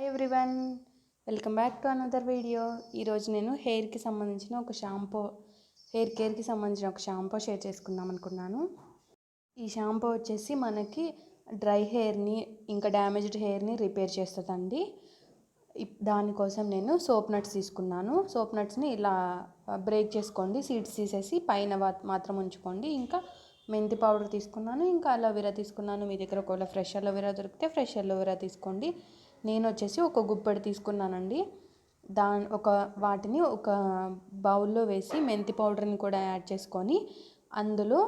Hi everyone, welcome back to another video. ఈరోజు నేను hair కేర్కి సంబంధించిన ఒక షాంపూ షేర్ చేసుకుందాం అనుకున్నాను. ఈ షాంపూ వచ్చేసి మనకి డ్రై హెయిర్ని ఇంకా డ్యామేజ్డ్ హెయిర్ని రిపేర్ చేస్తుందండి. దానికోసం నేను సోప్ నట్స్ తీసుకున్నాను. సోప్ నట్స్ని ఇలా బ్రేక్ చేసుకోండి, సీడ్స్ తీసేసి పైన మాత్రం ఉంచుకోండి. ఇంకా మెంతి పౌడర్ తీసుకున్నాను, ఇంకా అలోవెరా తీసుకున్నాను. మీ దగ్గర ఒకవేళ ఫ్రెష్ అలోవెరా దొరికితే ఫ్రెష్ అలోవెరా తీసుకోండి. నేను వచ్చేసి ఒక గుప్పెడు తీసుకున్నానండి. వాటిని ఒక బౌల్లో వేసి మెంతి పౌడర్ని కూడా యాడ్ చేసుకొని అందులో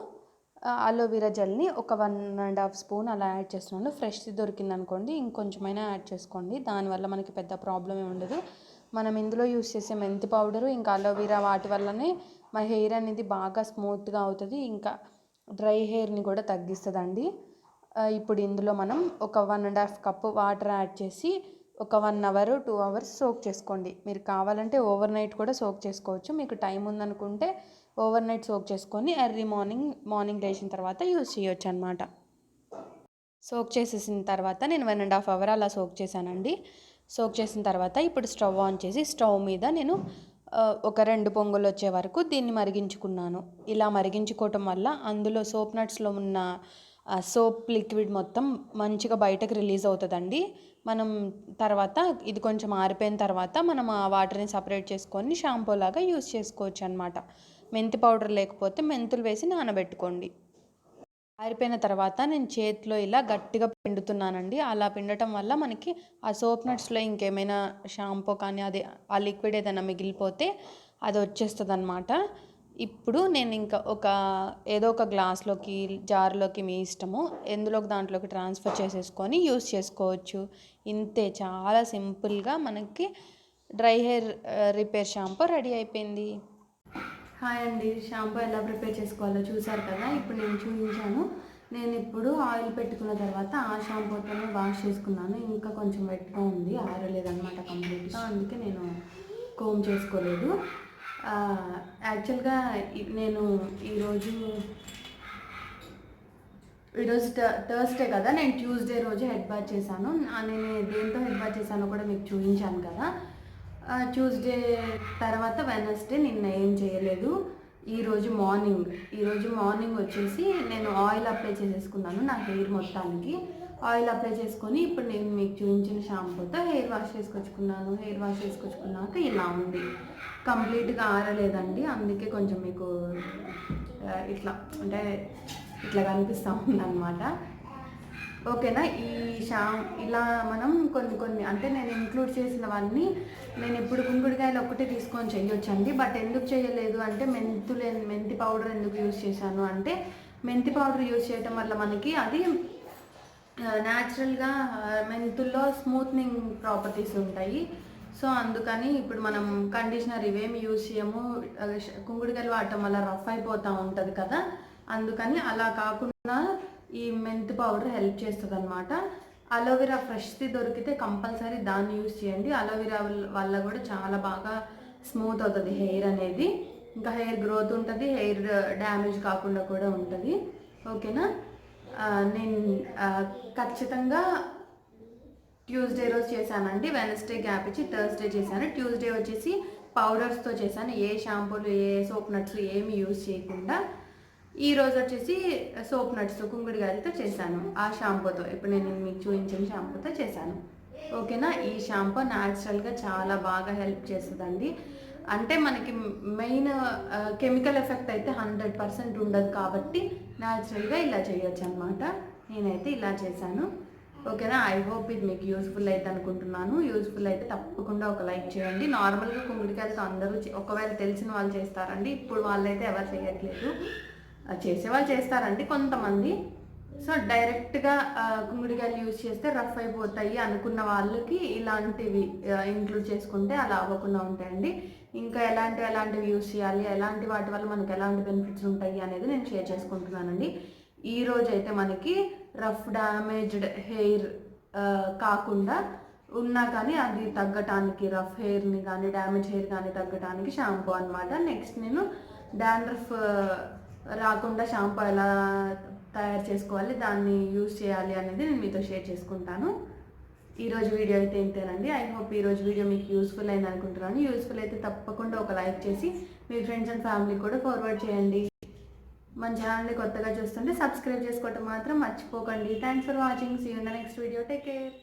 అలోవెరా జెల్ని ఒక 1.5 స్పూన్ అలా యాడ్ చేస్తున్నాను. ఫ్రెష్ది దొరికింది అనుకోండి, ఇంకొంచెమైనా యాడ్ చేసుకోండి. దానివల్ల మనకి పెద్ద ప్రాబ్లం ఏమి ఉండదు. మనం ఇందులో యూస్ చేసే మెంతి పౌడరు ఇంకా అలోవెరా వాటి వల్లనే మన హెయిర్ అనేది బాగా స్మూత్గా అవుతుంది, ఇంకా డ్రై హెయిర్ని కూడా తగ్గిస్తుందండి. ఇప్పుడు ఇందులో మనం ఒక 1.5 కప్పు వాటర్ యాడ్ చేసి ఒక 1 అవర్ 2 అవర్స్ సోక్ చేసుకోండి. మీరు కావాలంటే ఓవర్ నైట్ కూడా సోక్ చేసుకోవచ్చు. మీకు టైం ఉందనుకుంటే ఓవర్ నైట్ సోక్ చేసుకొని ఎర్లీ మార్నింగ్ లేచిన తర్వాత యూజ్ చేయొచ్చు అనమాట. సోక్ చేసేసిన తర్వాత నేను 1.5 అవర్ అలా సోక్ చేశానండి. సోక్ చేసిన తర్వాత ఇప్పుడు స్టవ్ ఆన్ చేసి స్టవ్ మీద నేను ఒక 2 పొంగులు వచ్చే వరకు దీన్ని మరిగించుకున్నాను. ఇలా మరిగించుకోవటం వల్ల అందులో సోప్ నట్స్లో ఉన్న సోప్ లిక్విడ్ మొత్తం మంచిగా బయటకు రిలీజ్ అవుతుందండి. మనం తర్వాత ఇది కొంచెం ఆరిపోయిన తర్వాత మనం ఆ వాటర్ని సపరేట్ చేసుకొని షాంపూ లాగా యూజ్ చేసుకోవచ్చు అనమాట. మెంతి పౌడర్ లేకపోతే మెంతులు వేసి నానబెట్టుకోండి. ఆరిపోయిన తర్వాత నేను చేతిలో ఇలా గట్టిగా పిండుతున్నానండి. అలా పిండటం వల్ల మనకి ఆ సోప్ నట్స్లో ఇంకేమైనా షాంపూ కానీ ఆ లిక్విడ్ ఏదైనా మిగిలిపోతే అది వచ్చేస్తుంది అనమాట. ఇప్పుడు నేను ఇంకా ఏదో ఒక గ్లాస్లోకి జార్లోకి మీ ఇష్టము దాంట్లోకి ట్రాన్స్ఫర్ చేసేసుకొని యూస్ చేసుకోవచ్చు. ఇంతే, చాలా సింపుల్గా మనకి dry hair repair shampoo ready అయిపోయింది. హాయ్ అండి, షాంపూ ఎలా ప్రిపేర్ చేసుకోవాలో చూసారు కదా. ఇప్పుడు నేను చూపించాను. నేను ఇప్పుడు ఆయిల్ పెట్టుకున్న తర్వాత ఆ షాంపూతోనే వాష్ చేసుకున్నాను. ఇంకా కొంచెం వెట్గా ఉంది, ఆరలేదన్నమాట కంప్లీట్గా, అందుకే నేను కోమ్ చేసుకోలేదు. యాక్చువల్గా నేను ఈరోజు థర్స్డే కదా, నేను ట్యూస్డే రోజు హెడ్ బాత్ చేశాను. నేను దేంతో హెడ్ బాత్ చేశానో కూడా మీకు చూపించాను కదా. ట్యూస్డే తర్వాత వెనస్డే నిన్న ఏం చేయలేదు. ఈరోజు మార్నింగ్ వచ్చేసి నేను ఆయిల్ అప్లై చేసేసుకున్నాను నా హెయిర్ మొత్తానికి. ఆయిల్ అప్లై చేసుకొని ఇప్పుడు నేను మీకు చూపించిన షాంపూతో హెయిర్ వాష్ చేసుకొచ్చుకున్నాను. హెయిర్ వాష్ చేసుకొచ్చుకున్నాక ఇలా ఉంది, కంప్లీట్గా ఆరలేదండి. అందుకే కొంచెం మీకు ఇట్లా కనిపిస్తూ ఉందన్నమాట. ఓకేనా. ఇలా మనం కొన్ని అంటే నేను ఇంక్లూడ్ చేసినవన్నీ నేను ఇప్పుడు కుంకుడుకాయలు ఒక్కటే తీసుకొని చేయొచ్చండి. బట్ ఎందుకు చేయలేదు అంటే మెంతి పౌడర్ ఎందుకు యూజ్ చేశాను అంటే, మెంతి పౌడర్ యూజ్ చేయటం వల్ల మనకి అది న్యాచురల్గా మెంతుల్లో స్మూత్నింగ్ ప్రాపర్టీస్ ఉంటాయి. సో అందుకని ఇప్పుడు మనం కండిషనర్ ఇవేమి యూజ్ చేయము. కుంకుడుకాయలు వాడటం వల్ల రఫ్ అయిపోతూ ఉంటుంది కదా, అందుకని అలా కాకుండా ఈ మెంతి పౌడర్ హెల్ప్ చేస్తుంది అనమాట. అలోవెరా ఫ్రెష్ది దొరికితే కంపల్సరీ దాన్ని యూజ్ చేయండి. అలోవెరా వల్ల కూడా చాలా బాగా స్మూత్ అవుతుంది హెయిర్ అనేది, ఇంకా హెయిర్ గ్రోత్ ఉంటుంది, హెయిర్ డ్యామేజ్ కాకుండా కూడా ఉంటుంది. ఓకేనా. నేను ఖచ్చితంగా ట్యూస్డే రోజు చేశానండి. వెనస్డే గ్యాప్ ఇచ్చి థర్స్డే చేశాను. ట్యూస్డే వచ్చేసి పౌడర్స్తో చేశాను, ఏ షాంపూలు ఏ సోప్ నట్స్ ఏమి యూజ్ చేయకుండా. ఈ రోజు వచ్చేసి సోప్ నట్స్ కుంకుడుకాయలతో చేశాను, ఆ షాంపూతో. ఇప్పుడు నేను మీకు చూపించిన షాంపూతో చేశాను. ఓకేనా. ఈ షాంపూ న్యాచురల్గా చాలా బాగా హెల్ప్ చేస్తుందండి. అంటే మనకి మెయిన్ కెమికల్ ఎఫెక్ట్ అయితే 100% ఉండదు కాబట్టి న్యాచురల్గా ఇలా చేయొచ్చు అనమాట. నేనైతే ఇలా చేశాను. ఓకేనా. ఐ హోప్ ఇది మీకు యూస్ఫుల్ అయితే అనుకుంటున్నాను. యూస్ఫుల్ అయితే తప్పకుండా ఒక లైక్ చేయండి. నార్మల్గా కుంకుడుకాయలతో అందరూ ఒకవేళ తెలిసిన వాళ్ళు చేస్తారండి, ఇప్పుడు వాళ్ళైతే ఎవరు చేయట్లేదు. చేసేవాళ్ళు చేస్తారండి కొంతమంది. సో డైరెక్ట్గా కుంకుడుకాయలు యూజ్ చేస్తే రఫ్ అయిపోతాయి అనుకున్న వాళ్ళకి ఇలాంటివి ఇంక్లూడ్ చేసుకుంటే అలా అవ్వకుండా ఉంటాయండి. ఇంకా ఎలాంటివి యూజ్ చేయాలి, ఎలాంటి వాటి వల్ల మనకు ఎలాంటి బెనిఫిట్స్ ఉంటాయి అనేది నేను షేర్ చేసుకుంటున్నానండి. ఈరోజు అయితే మనకి రఫ్ డ్యామేజ్డ్ హెయిర్ కాకుండా ఉన్నా కానీ అది తగ్గటానికి, రఫ్ హెయిర్ని కానీ డ్యామేజ్ హెయిర్ కానీ తగ్గటానికి షాంపూ అనమాట. నెక్స్ట్ నేను డాండ్రఫ్ రాకుండా షాంపూ ఎలా తయారు చేసుకోవాలి, దాన్ని యూజ్ చేయాలి అనేది నేను మీతో షేర్ చేసుకుంటాను. ఈరోజు వీడియో అయితే ఇంతేనండి. ఐ హోప్ ఈరోజు వీడియో మీకు యూస్ఫుల్ అయింది అనుకుంటున్నాను. యూస్ఫుల్ అయితే తప్పకుండా ఒక లైక్ చేసి మీ ఫ్రెండ్స్ అండ్ ఫ్యామిలీ కూడా ఫార్వర్డ్ చేయండి. మన ఛానల్ని కొత్తగా చూస్తుంటే సబ్స్క్రైబ్ చేసుకోవటం మాత్రం మర్చిపోకండి. Thanks for watching. See you in the next video. Take care.